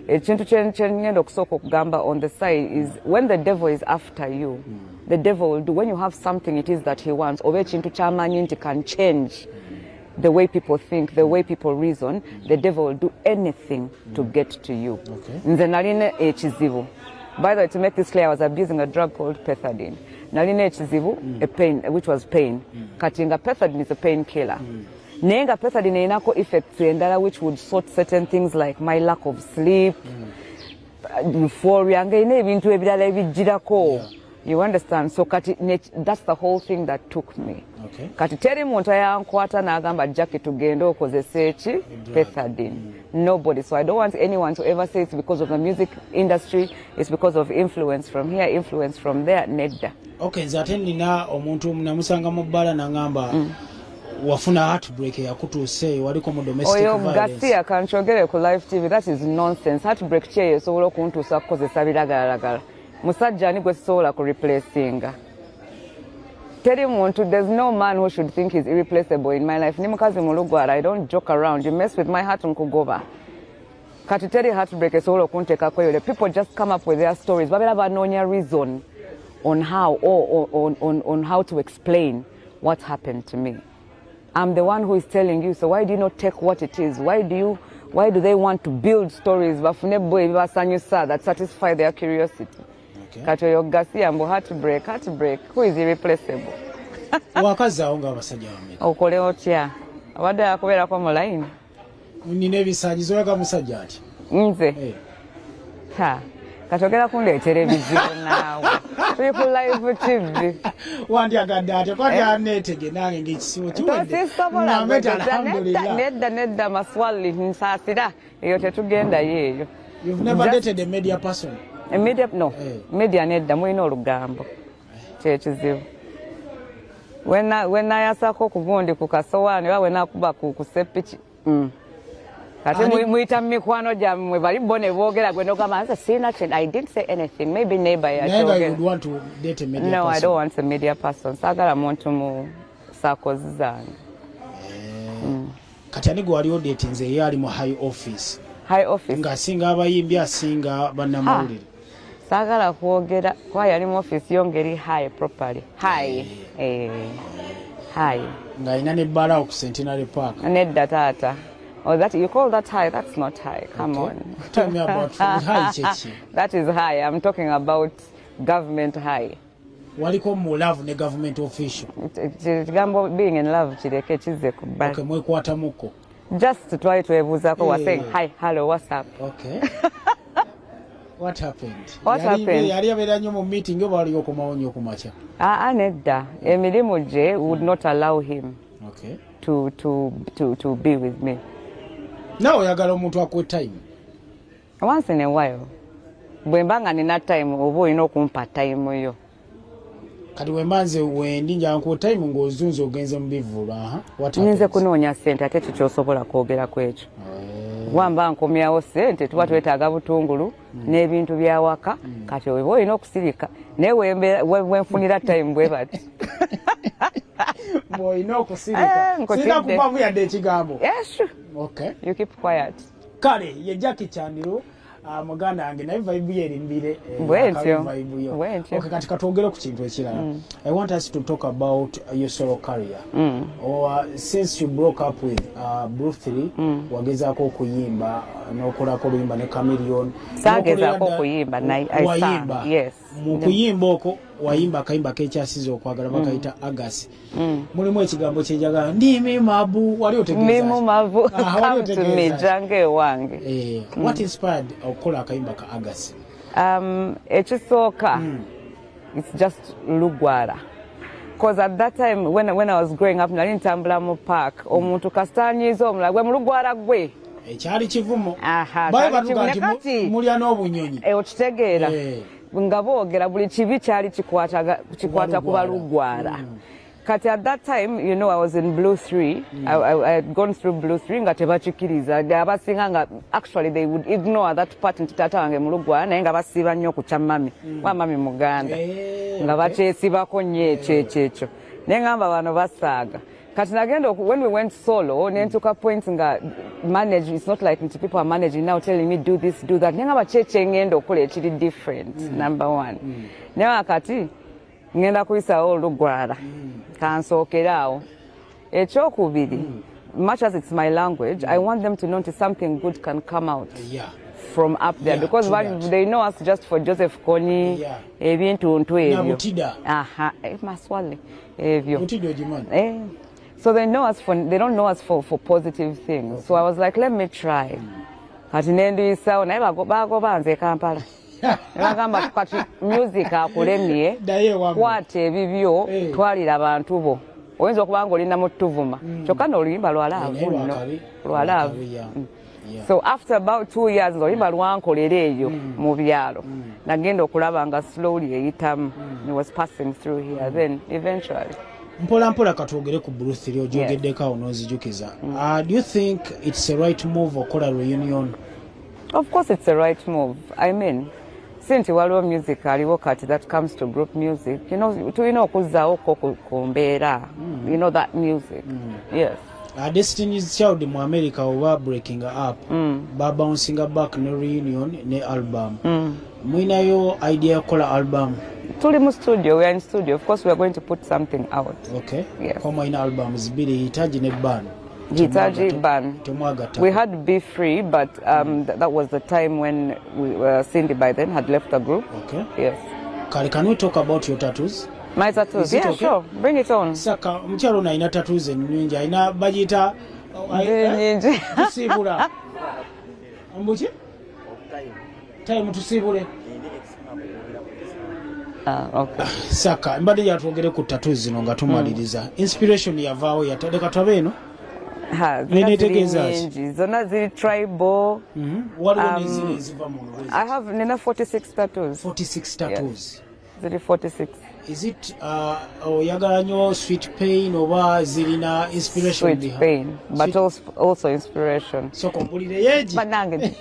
Ekintu kyengenda okusooka okugamba on the side is when the devil is after you, the devil will do, when you have something it is that he wants, oba ekintu ky'amanyi nti can change the way people think, the way people reason, the devil will do anything to get to you. Nze nalina ekizibu. By the way, to make this clear, I was abusing a drug called pethidine. Nalina ekizibu, a pain, which was pain. Kati nga pethidine is a painkiller. Naye nga pethidine inako effects endala which would sort certain things like my lack of sleep, euphoria, nga ina ebintu ebirala ebijjirako. You understand? So kati that's the whole thing that took me. Kati teri muntu ayankwata n'agamba Jackie tugende okozesa eki pethidine. Nobody. So I don't want anyone to ever say it's because of the music industry, it's because of influence from here, influence from there. Nedda. Okay, nze ate nina omuntu namusanga mu bbala n'agamba wafuna heartbreak yakutuuse waliko mu domestic violence. Oyo Garcia kanchogere ku live TV, that is nonsense. Heartbreak kye esobola okuntuusa kukozesa biragalalagala. Musajja ani gwe sisobola ku replacinga. Teri muntu, there's no man who should think he's irreplaceable in my life. Ni mukazi mulugwara, I don't joke around. You mess with my heart nkugoba. Kati teri heartbreak esobola okunteekako eyo. People just come up with their stories. Babeera banoonya reason on how or on how to explain what happened to me. I'm the one who is telling you, so why do you not take what it is? Why do they want to build stories that satisfy their curiosity? Kati oyo Garcia mbu heartbreak, who is irreplaceable? Wakazaawo nga abasajja bameka. Okole otya? Abadde yakubeerako mu line? Nina ebisaanyizo olaga musajja ati? Nze? Kati ogera kundeetera ebizibu naawe. Tuli ku live TV. Wandyagadde ate kwati aneetege nange ng'ekisibo kiwedde. Tosisobola nedda maswali nsaasira eyo tetugendayo eyo. You've never dated a media person? A media, no. Media nedda mulina olugambo. Kyekizibu. When nayasako okugundi ku kasowaani oba wenakuba ku sepiki. Kati muyita mu mikwano gyammwe bali bo ne boogera gwe nogamba I didn't say anything. Maybe neighbor you would want to date a media person? No, I don't want a media person. Saagala muntu mu circles zange. Kati ani gwe wali odatinze ye ali mu high office? High office? Ng'asinga abayimbi asinga bannamawulire. Saagala kwogera kuba yali mu office yongeri high properly. High. Ng'alina n'ebbala ku Centenary Park. Nedda taata. Oh, that you call that high? That's not high. Come on. Tell me about high, Chechi. That is high. I'm talking about government high. Waliko mu love ne government official. Being in love kireke kize ku bali. Okay, mwekwata muko. Just to try to ebuzaako was saying hi, hello, what's up? Okay. What happened? What happened? Yali abeera nnyo mu meeting oba waliyo okumawonyo okumakya? Nedda. Emirimu gye would not allow him to be with me. Nawe oyagala omuntu akuwe time? Once in a while. Bwe mbanga nina time oba olina okumpa time yo. Kati wembanze wendi njankuwa time ng'ozunza ogenze mu bivulu. Nyinza kunoonya ssente ate kikyosobola kwogera ku ekyo. Wamba nkomyawo ssente tuba twetaaga butungulu n'ebintu byawaka kati oba olina okusirika naye wenfunira time bwe bati. Olina okusirika. Sirina kuvaamu yadde ekigambo. Yes. Okay. You keep quiet. Kale ye Jackie Chandiru muganda wange naye vibe ye erimbire bwentyo kati katwogere ku kintu ekirala. I want us to talk about your solo career. Or since you broke up with Blue 3 wagezaako okuyimba n'okolako oluyimba ne Chameleon. Sagezaako okuyimba wayimba mu kuyimba okwo wayimba akayimba kekyasiza okwagala bakayita Agasi. Mulimu ekigambo kyenjagala ndimi mabu wali otegeeza mabu mijange wange. What inspired okukola akayimba ka Agasi? Ekisooka it's just lugwara. Because at that time when I was growing up nali ntambula mu park omuntu kastanyiza omulagwe mu lugwara gwe ekyali kivumo baye batugati mulya n'obunyonyi okitegeera nga boogera buli kibi kyali kikwata kuba lugwara. Kati at that time, you know, I was in Blue 3. I had gone through Blue 3 nga tebachikiriza. Abasinga nga actually they would ignore that part nti tata wange mulugwa naye nga basiba nnyo ku kya mami. Wa mami muganda. Nga bakyesibako nnyo ekyo. Naye ngamba bano basaaga. Kati nagenda when we went solo nentuka point nga manage, it's not like people are managing now telling me do this do that. Naye ngamba ngenda okola ekiri different. Number one. Naye kati ngenda kuyisawo olugwara kansookerawo ekyokubiri much as it's my language I want them to know that something good can come out from up there because they know us just for Joseph Kony ebintu ntu ebyo maswale ebyo so they don't know us for positive things. So I was like, let me try. Kati nendiyisawo naye bagoba nze Kampala Nagamba kati music akulemye kwate ebibyo twalira abantu bo oyinza okuba nga olina mu tuvuma kyokka n'oluyimba lwalaavu. So after about 2 years ng'oluyimba lwankolera eyo mu byalo nagenda okulaba nga slowly eyitamu it was passing through here then eventually mpola mpola katwogere ku Blue 3 ogyogeddeko awo n'ozijukiza. Do you think it's a right move okola reunion? Of course it's a right move. I mean since waliwo music aliwo kati that comes to group music, you know, tulina okuzaawo ku mbeera, you know, that music. Yes. Destiny's Child mu America oba breaking up bouncing back ne reunion ne album. Mwinayo idea yokola album? Tuli mu studio, we are in studio. Of course we are going to put something out. Okay. Yes. Kama ina albums bili hitaji ne band. Hitaji ban. We had Be Free, but that was the time when Cindy by then had left the group. Okay. Yes. Can we talk about your tattoos? My tattoos? Yeah, okay? Sure. Bring it on. Saka, mchalo na ina tattoos nyingi. Ina bajita... Nyingi. Tusibula. Mbuchi? Time tusibule. Okay. Saka, mbade ya tuongere ku tattoos zino nga tumaliriza. Inspiration ya vao ya tadeka tabeno? Zona ziri tribal. I have nina 46 tattoos. 46 tattoos. Ziri 46. Is it oyagala nyo sweet pain oba zirina inspiration? Sweet pain, but also inspiration. So kompulire yeji. Banange.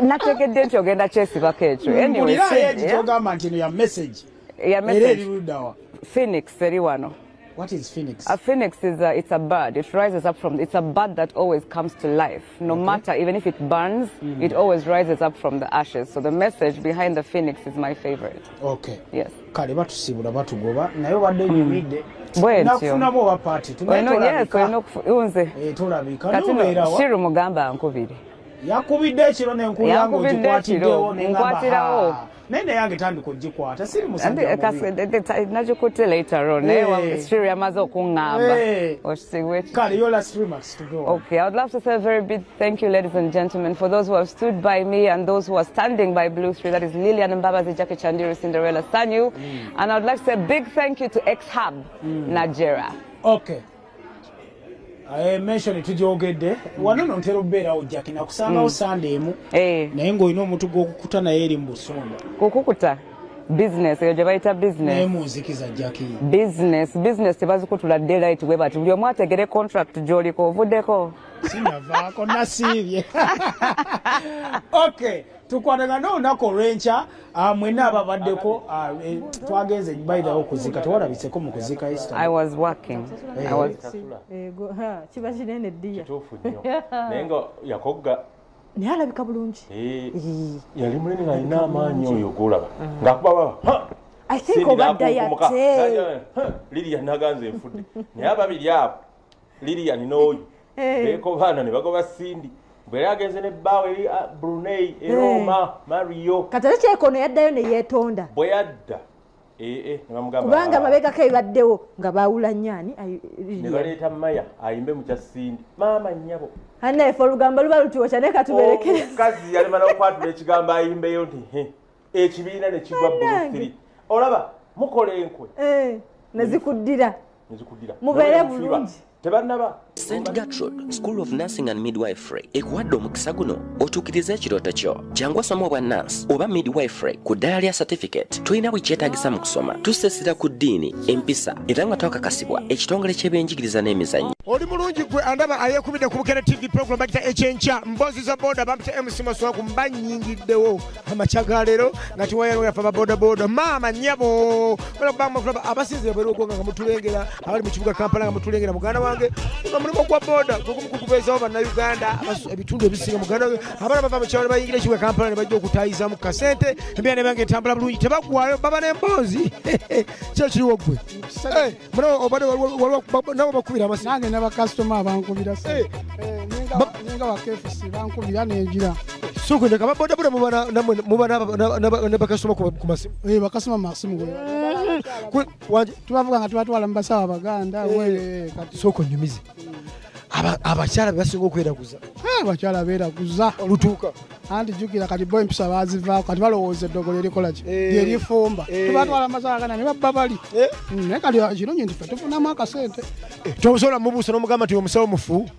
Nategedde nti ogenda kyesiba kecho. Anyway, yeji togamba nti ya message. Ya message. Phoenix eri wano. What is phoenix? A phoenix is it's a bird. It rises up from. It's a bird that always comes to life. No matter, even if it burns, it always rises up from the ashes. So the message behind the phoenix is my favorite. Okay. Yes. Kale batusibula batugoba nayo wadde nyumide. Nakufuna bo bapati. Yes, unze. Tulabika. Katino Shiru Mugamba ankubire. Yakubidde ekiro n'enkulu yange ogikwatiddewo nenkwatirawo. Nene yange tandika ogikwata siri musajja najikutte later on Shiru yamaze okuŋŋamba kale your last remarks to go. Okay, I would love to say a very big thank you, ladies and gentlemen, for those who have stood by me and those who are standing by Blue 3. That is Lillian Mbabazi, Jackie Chandiru, Cinderella Sanyu, and I would like to say a big thank you to X-Hub Nigeria. Okay. Mention tujogedde wano nontera obeerawo Jackie nakusangawo Sunday emu naye ng'olina omuntu gw'okukuta naye eri mu busonda kukukuta business eyo gye bayita business naye munzikiza Jackie business tebazikutula daylight bwe bati buli omu ategere contract gy'oliko ovuddeko sinavaako nasiibye. Okay, tukwatagana olunaku olw'enkya mwenna ababaddeko twagenze bayitawo okuzika tewalabiseko mu kuzika Easter. I was working. Kiba kinene ddiya kituufu nnyo naye nga yakogga naye alabika bulungi yali munene ng'alina amaanyi oyo golaba ng'akuba I think obadda yatte Lilian naganze enfudde naye ababiri abo Lilian n'oyo beekobaana ne bagoba Cindy bwe yagenze ne bbaawe eri Brunei Roma Mario kati ate Kyekono yaddayo ne yeetonda bwe yadda ne bamugamba kubanga mabegako ebibaddewo nga baawula nnyaani ne baleeta Maya ayimbe mu kya Cindy maama nnyabo annaefe olugambo luba lutuwokya naye katuberekereza omukazi yalemala okwatula ekigambo ayimbeyo nti ekibiina ne kigwa bulufiri olaba mukola enkwe nezikuddira mubeere bulungi tebannaba St. Gertrude School of Nursing and Midwifery ekuwadde omukisa guno otuukiriza ekirooto kyo jangu osoma obwa nurse oba midwifery ku ddaala lya certificate tulina bwe kyetaagisa mu kusoma tusesera ku ddiini empisa era nga twakakasibwa ekitongole ky'ebyenjigiriza n'emizannyo oli mulungi gwe andaba ayekubidde ku Bukedde TV program bagita ekyenkya mbozi za boda bampita MC Maswaku mbanyingiddewo amakya ga leero nga tiwayalo yafa babodaboda maama nnyabo abasinzira bwe lwogonga nga mutulengera abali mu kibuga Kampala nga mutulengera muganda wange mulimu gwa boda gukumukukubeezawo bannayuganda ebitundu ebisinga muganda wange abaana bava mu kyalo ne bayingira ekibuga Kampala ne bajja okutaayizamu kasente embeera ne bange etambula bulungi tebaggwayo baba n'emboozi kyekiriwo gwe nabo bakubira nange n'abakasitoma abankubira ninga wakefisi bankubira nenjira sokundeka babodaboda muba n'abakasitoma ku masimu bakasitoma mu masimu tubavuga nga tubatwala mu basawo abaganda soko nyumizi abakyala bebasinga okweraguza abakyala beeraguza olutuuka anti jjukira kati bo empisa bazivaako kati balowooza eddogo lyerikolaki lyerifumba tubatwala mu basawo abaganda ne babba bali naye kati kirungi nti fe tufunamu akasente tosobola mubuusa n'omugamba nti omusawo mufu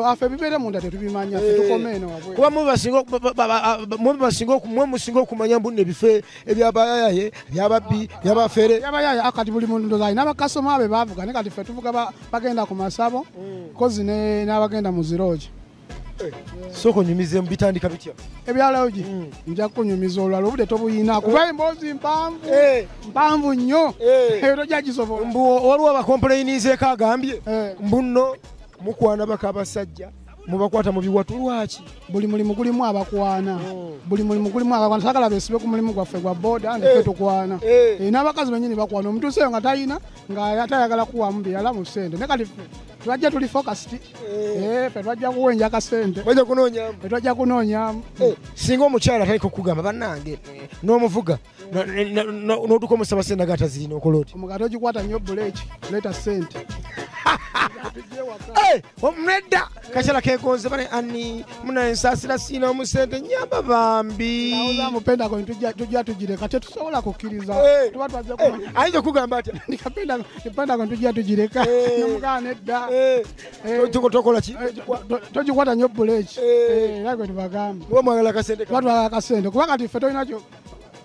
afe ebibeere munda tetubimanya fe tukome eno kuba mwe musinga okumanya mbunne ebife ebyabayaye ebyababbi ebyabafere yabayaya kati buli muntu ndoza alina bakasoma abe bavuga ne kati fe tuvuga bagenda ku masabo kozi n'abagenda mu ziroogi soko nyumize mbitandika bitya ebyalogi nja kunyumiza olwala obudde tobuyina kuba emboozi mpanvu nnyo eyo tojagisobola waliwo abakompulayinizeeko agambye mbunno mukwana baka abasajja mubakwata mu biwatu lwaki buli mulimu gulimu abakwana buli mulimu gulimu abakwana sagala besibe ku mulimu gwaffe gwa boda ndike tukwana n'abakazi benyini bakwana omutuuseyo nga talina nga atayagala kuwamu byala mu ssente ne kati twajja tuli focused fe twajja kuwenja akasente twajja kunoonyamu singa omukyala taliko kugamba bannange n'omuvuga n'otuka omusabasente agata zirina okola oti omugati ogikwata nnyo buleki leeta ssente omuleda kakyala kegonze bane ani munaensasira siina omusente nyamba bambi mupendako tujja tugireka tetusobola kukkiriza ayinza okugamba atya pendako tujja tugireka nomugana edda tokola ki togikwata nnyo buleki era gwe tubagamba mwagala kasente twatwala akasente kuba kati ffe tolinakyo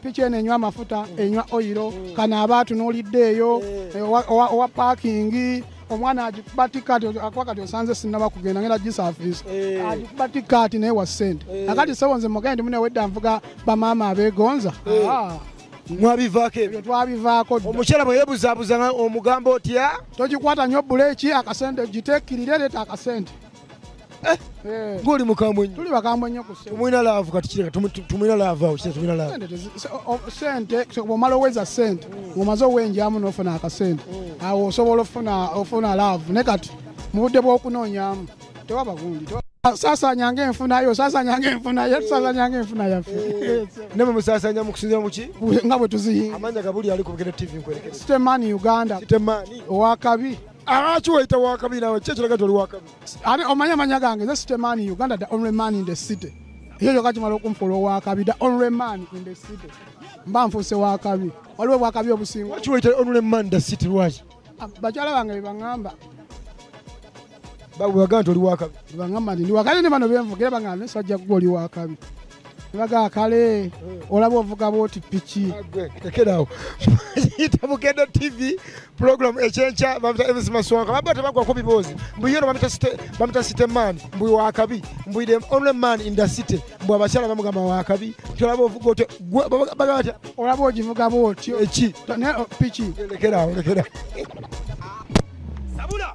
piki eno enywa amafuta enywa oyiro kana abaatunuuliddeeyo owa paakingi omwana agikuba tikati akuba kati osanze sinaba kugenda ngenda gisafiisa agikuba tikati naye wa ssente akati sebo nze mugende munewedda nvuga bamaama abeegonza mwabivaako ebyo twabivaako omukyala bwe yeebuzaabuza omugambo otya togikwata nnyo buleki akasente giteekirire leeta akasente ng'oli mukambwenyi tuli bakambwenyi ku ssente tumwina laavu kati kireka tumwina laavu awo kireka tumwina laavu ssente bw'omala oweza ssente ng'omaze owenjamu n'ofuna akasente awo osobola ofuna laavu ne kati mu budde bw'okunoonyamu tewaba gundi saasanyanga enfunayo tusaasanyanga enfuna yaffe ne mumusasanya mukusinzira muki nga bwe tuziyinga amanya gabuli ali ku Bukedde TV nkwerekera sitemani Uganda owakabi akiwaita wakabi nawe kyekiraga toli wakabi omanya amanya gange nze sitemani Uganda the only man in the city ekyo kyokka kimala okunfuula owakabi the only man in the city mba nfuuse wakabi waliwo bwakabi obusinga kiwaita only man in the city lwaki bakyala bange bebaŋŋamba baga nti oli wakabi baŋŋamba nti ndi wakabi ne bano benvugire baŋŋamba nesajja gwe oli wakabi nebaga kale olaba ovuga booti piki tekeraawo yita Bukedde TV program ekyenkya bamita MC Maswaku ababa tebagwako biboozi mbuyono bamita sitemani mbu wakabi mbu the only man in the city mbu abakyala bamugamba wakabi tolaba ovuga otyo baga batya olaba ogivuga bootyo eki piki lekeraawo sabula